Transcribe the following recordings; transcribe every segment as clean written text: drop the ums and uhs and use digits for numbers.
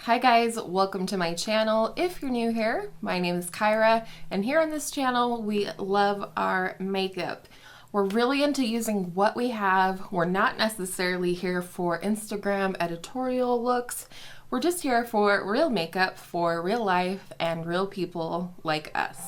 Hi guys, welcome to my channel. If you're new here, my name is Kyra, and here on this channel we love our makeup. We're really into using what we have. We're not necessarily here for Instagram editorial looks. We're just here for real makeup for real life and real people like us.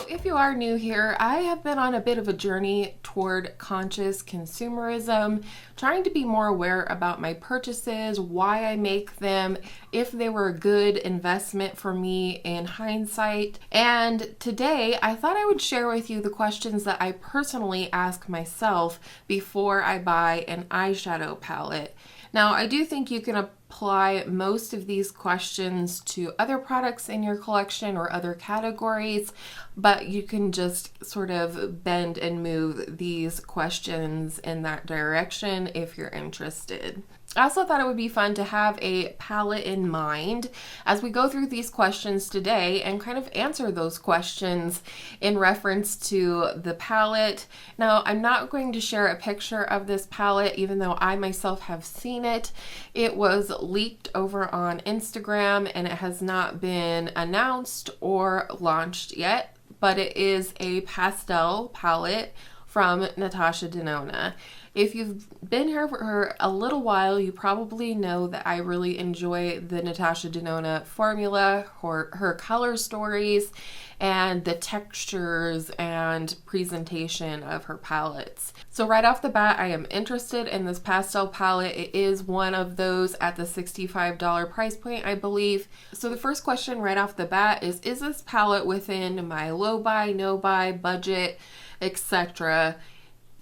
If you are new here, I have been on a bit of a journey toward conscious consumerism, trying to be more aware about my purchases, why I make them, if they were a good investment for me in hindsight. And today I thought I would share with you the questions that I personally ask myself before I buy an eyeshadow palette. Now, I do think you can apply most of these questions to other products in your collection or other categories, but you can just sort of bend and move these questions in that direction if you're interested. I also thought it would be fun to have a palette in mind as we go through these questions today and kind of answer those questions in reference to the palette. Now, I'm not going to share a picture of this palette, even though I myself have seen it. It was leaked over on Instagram and it has not been announced or launched yet, but it is a pastel palette from NATASHA DENONA. If you've been here for a little while, you probably know that I really enjoy the NATASHA DENONA formula, her color stories, and the textures and presentation of her palettes. So right off the bat, I am interested in this pastel palette. It is one of those at the $65 price point, I believe. So the first question right off the bat is this palette within my low buy, no buy, budget, etc.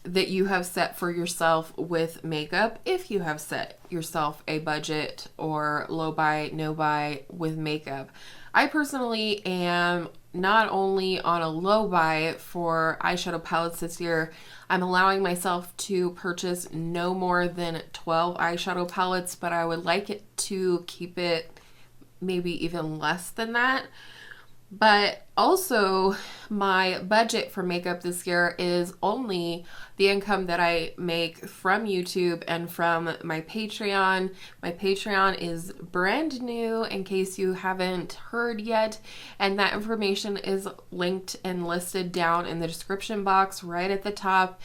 that you have set for yourself with makeup, if you have set yourself a budget or low buy, no buy with makeup. I personally am not only on a low buy for eyeshadow palettes this year, I'm allowing myself to purchase no more than 12 eyeshadow palettes, but I would like it to keep it maybe even less than that. But also, my budget for makeup this year is only the income that I make from YouTube and from my Patreon. My Patreon is brand new in case you haven't heard yet, and that information is linked and listed down in the description box right at the top.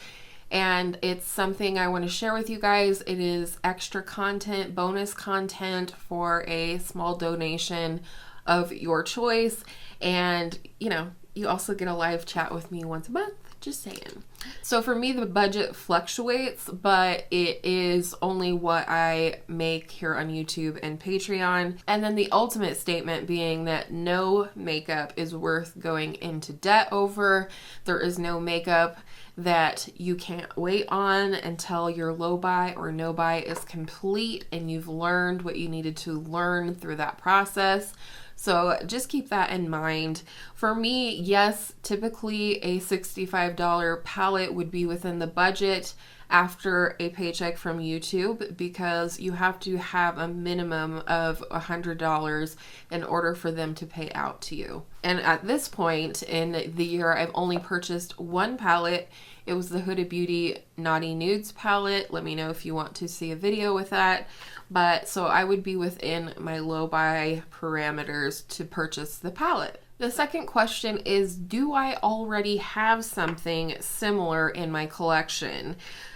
And it's something I want to share with you guys. It is extra content, bonus content for a small donation of your choice. And, you know, you also get a live chat with me once a month, just saying. So for me, the budget fluctuates, but it is only what I make here on YouTube and Patreon. And then the ultimate statement being that no makeup is worth going into debt over. There is no makeup that you can't wait on until your low buy or no buy is complete and you've learned what you needed to learn through that process. So just keep that in mind. For me, yes, typically a $65 palette would be within the budget after a paycheck from YouTube, because you have to have a minimum of $100 in order for them to pay out to you. And at this point in the year, I've only purchased one palette. It was the Huda Beauty Naughty Nudes palette. Let me know if you want to see a video with that. But so I would be within my low buy parameters to purchase the palette. The second question is, do I already have something similar in my collection?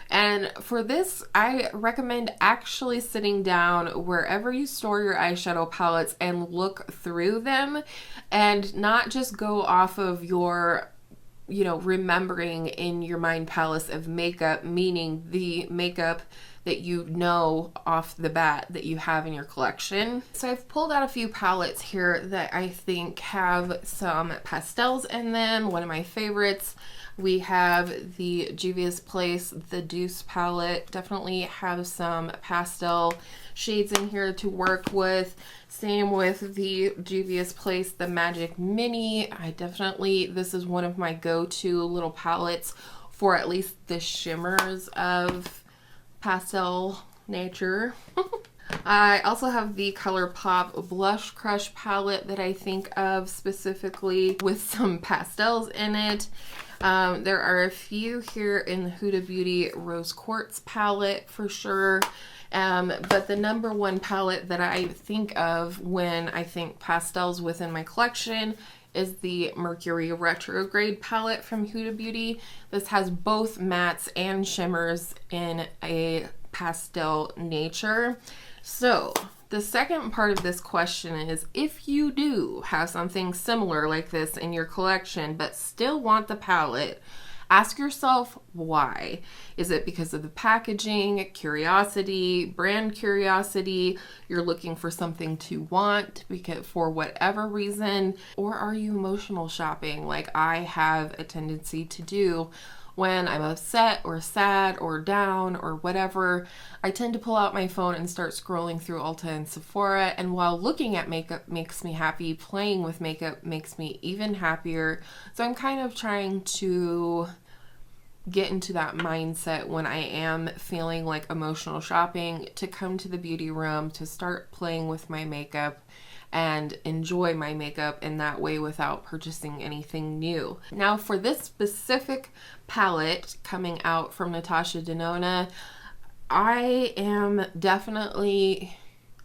And for this, I recommend actually sitting down wherever you store your eyeshadow palettes and look through them, and not just go off of your, remembering in your mind palace of makeup, meaning the makeup that you know off the bat that you have in your collection. So I've pulled out a few palettes here that I think have some pastels in them. One of my favorites, we have the Juvia's Place, the Deuce palette. Definitely have some pastel shades in here to work with. Same with the Juvia's Place, the Magic Mini. This is one of my go-to little palettes for at least the shimmers of pastel nature. I also have the ColourPop Blush Crush palette that I think of specifically with some pastels in it. There are a few here in the Huda Beauty Rose Quartz palette for sure. But the number one palette that I think of when I think pastels within my collection is the Mercury Retrograde palette from Huda Beauty. This has both mattes and shimmers in a pastel nature. So the second part of this question is, if you do have something similar like this in your collection but still want the palette, ask yourself why. Is it because of the packaging, curiosity, brand curiosity? You're looking for something to want because for whatever reason, or are you emotional shopping like I have a tendency to do? When I'm upset or sad or down or whatever, I tend to pull out my phone and start scrolling through Ulta and Sephora. And while looking at makeup makes me happy, playing with makeup makes me even happier. So I'm kind of trying to get into that mindset when I am feeling like emotional shopping, to come to the beauty room, to start playing with my makeup and enjoy my makeup in that way without purchasing anything new. Now for this specific palette coming out from Natasha Denona, I am definitely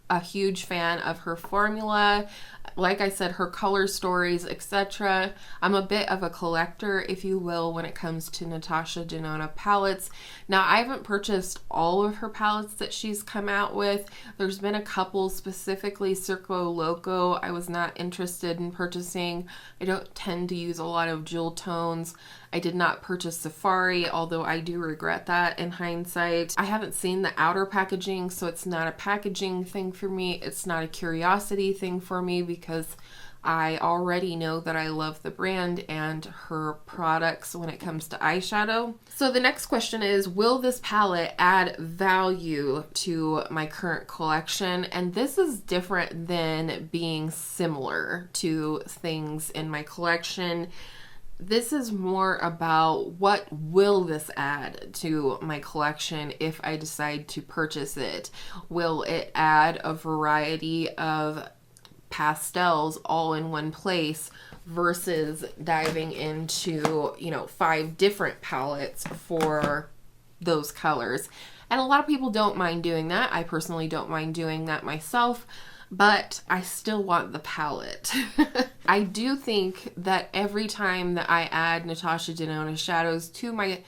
a huge fan of her formula. Like I said, her color stories, etc. I'm a bit of a collector, if you will, when it comes to Natasha Denona palettes. Now, I haven't purchased all of her palettes that she's come out with. There's been a couple, specifically Circo Loco, I was not interested in purchasing. I don't tend to use a lot of jewel tones. I did not purchase Safari, although I do regret that in hindsight. I haven't seen the outer packaging, so it's not a packaging thing for me. It's not a curiosity thing for me because I already know that I love the brand and her products when it comes to eyeshadow. So the next question is, will this palette add value to my current collection? And this is different than being similar to things in my collection. This is more about what will this add to my collection if I decide to purchase it. Will it add a variety of pastels all in one place versus diving into, 5 different palettes for those colors? And a lot of people don't mind doing that. I personally don't mind doing that myself, but I still want the palette. I do think that every time that I add Natasha Denona shadows to my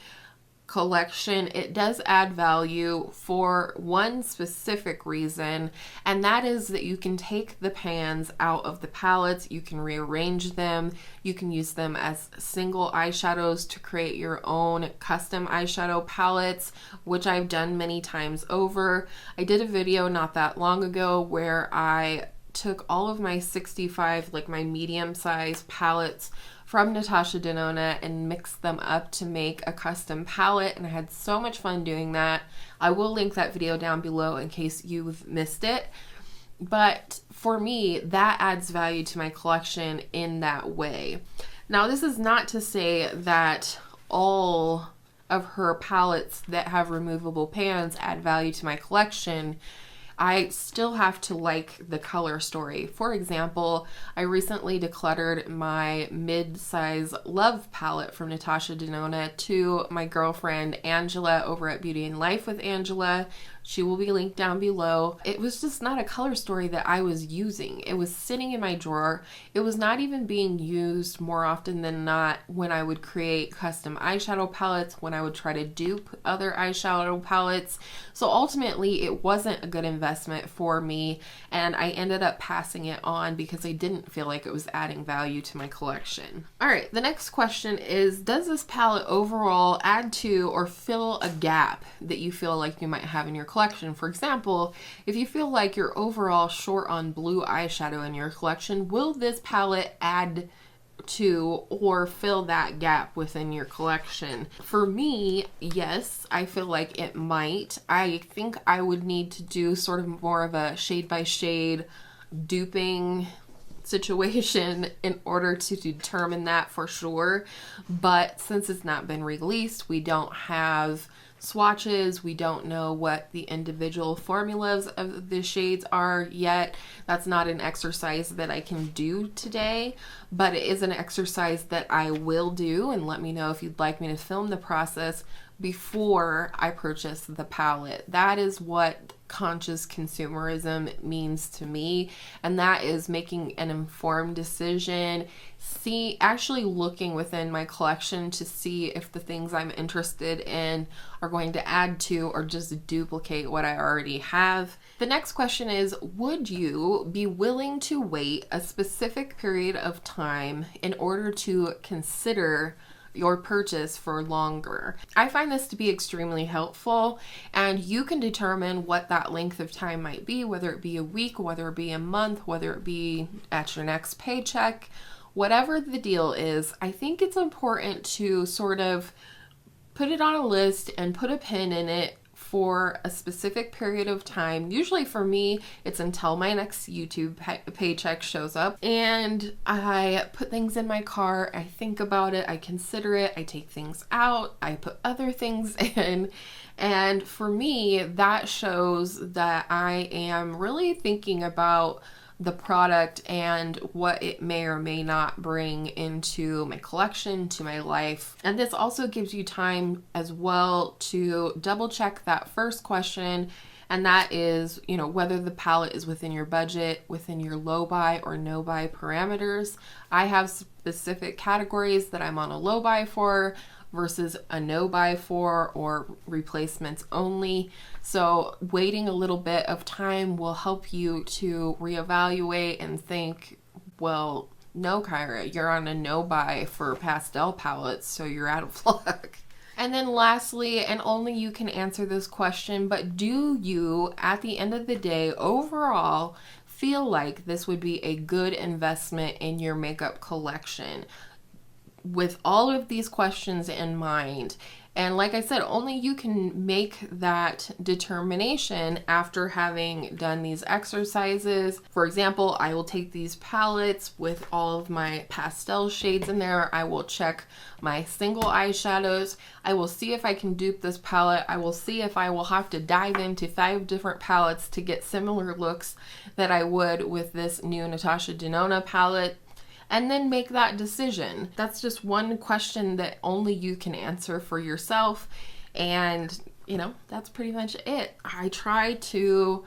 collection, it does add value for one specific reason, and that is that you can take the pans out of the palettes, you can rearrange them, you can use them as single eyeshadows to create your own custom eyeshadow palettes, which I've done many times over. I did a video not that long ago where I took all of my 65, like my medium size palettes from Natasha Denona and mixed them up to make a custom palette, and I had so much fun doing that. I will link that video down below in case you've missed it. But for me, that adds value to my collection in that way. Now, this is not to say that all of her palettes that have removable pans add value to my collection. I still have to like the color story. For example, I recently decluttered my mid-size Love palette from Natasha Denona to my girlfriend Angela over at BeautyandLifewithAngela. She will be linked down below. It was just not a color story that I was using. It was sitting in my drawer. It was not even being used more often than not when I would create custom eyeshadow palettes, when I would try to dupe other eyeshadow palettes. So ultimately, it wasn't a good investment for me, and I ended up passing it on because I didn't feel like it was adding value to my collection. All right, the next question is, does this palette overall add to or fill a gap that you feel like you might have in your collection? For example, if you feel like you're overall short on blue eyeshadow in your collection, will this palette add to or fill that gap within your collection? For me, yes, I feel like it might. I think I would need to do sort of more of a shade by shade duping situation in order to determine that for sure. But since it's not been released, we don't have swatches. We don't know what the individual formulas of the shades are yet. That's not an exercise that I can do today, but it is an exercise that I will do, and let me know if you'd like me to film the process before I purchase the palette. That is what conscious consumerism means to me, and that is making an informed decision, actually looking within my collection to see if the things I'm interested in are going to add to or just duplicate what I already have. The next question is, would you be willing to wait a specific period of time in order to consider your purchase for longer? I find this to be extremely helpful, and you can determine what that length of time might be, whether it be a week, whether it be a month, whether it be at your next paycheck. Whatever the deal is, I think it's important to sort of put it on a list and put a pin in it for a specific period of time. Usually for me, it's until my next YouTube paycheck shows up, and I put things in my cart, I think about it, I consider it, I take things out, I put other things in, and for me, that shows that I am really thinking about the product and what it may or may not bring into my collection, to my life. And this also gives you time as well to double check that first question, and that is, you know, whether the palette is within your budget, within your low buy or no buy parameters. I have specific categories that I'm on a low buy for versus a no buy for, or replacements only. So waiting a little bit of time will help you to reevaluate and think, well, no, Kyra, you're on a no buy for pastel palettes, so you're out of luck. And then lastly, and only you can answer this question, but do you, at the end of the day, overall, feel like this would be a good investment in your makeup collection? With all of these questions in mind, and like I said, only you can make that determination after having done these exercises. For example, I will take these palettes with all of my pastel shades in there. I will check my single eyeshadows. I will see if I can dupe this palette. I will see if I will have to dive into 5 different palettes to get similar looks that I would with this new NATASHA DENONA palette, and then make that decision. That's just one question that only you can answer for yourself. And, you know, that's pretty much it. I try to,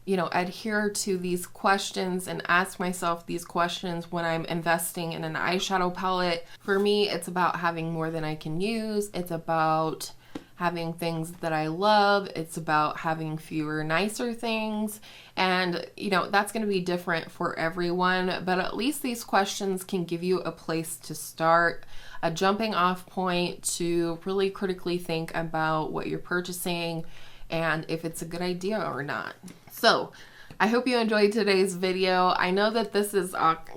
you know, adhere to these questions and ask myself these questions when I'm investing in an eyeshadow palette. For me, it's about having more than I can use. It's about having things that I love. It's about having fewer, nicer things. And, you know, that's going to be different for everyone, but at least these questions can give you a place to start, a jumping off point to really critically think about what you're purchasing and if it's a good idea or not. So, I hope you enjoyed today's video. I know that this is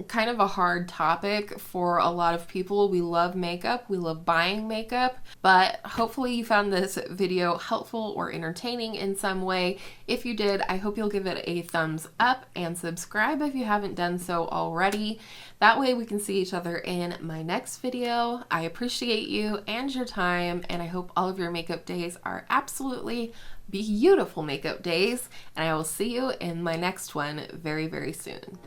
kind of a hard topic for a lot of people. We love makeup, we love buying makeup, but hopefully you found this video helpful or entertaining in some way. If you did, I hope you'll give it a thumbs up and subscribe if you haven't done so already. That way we can see each other in my next video. I appreciate you and your time, and I hope all of your makeup days are absolutely beautiful makeup days, and I will see you in my next one very, very soon.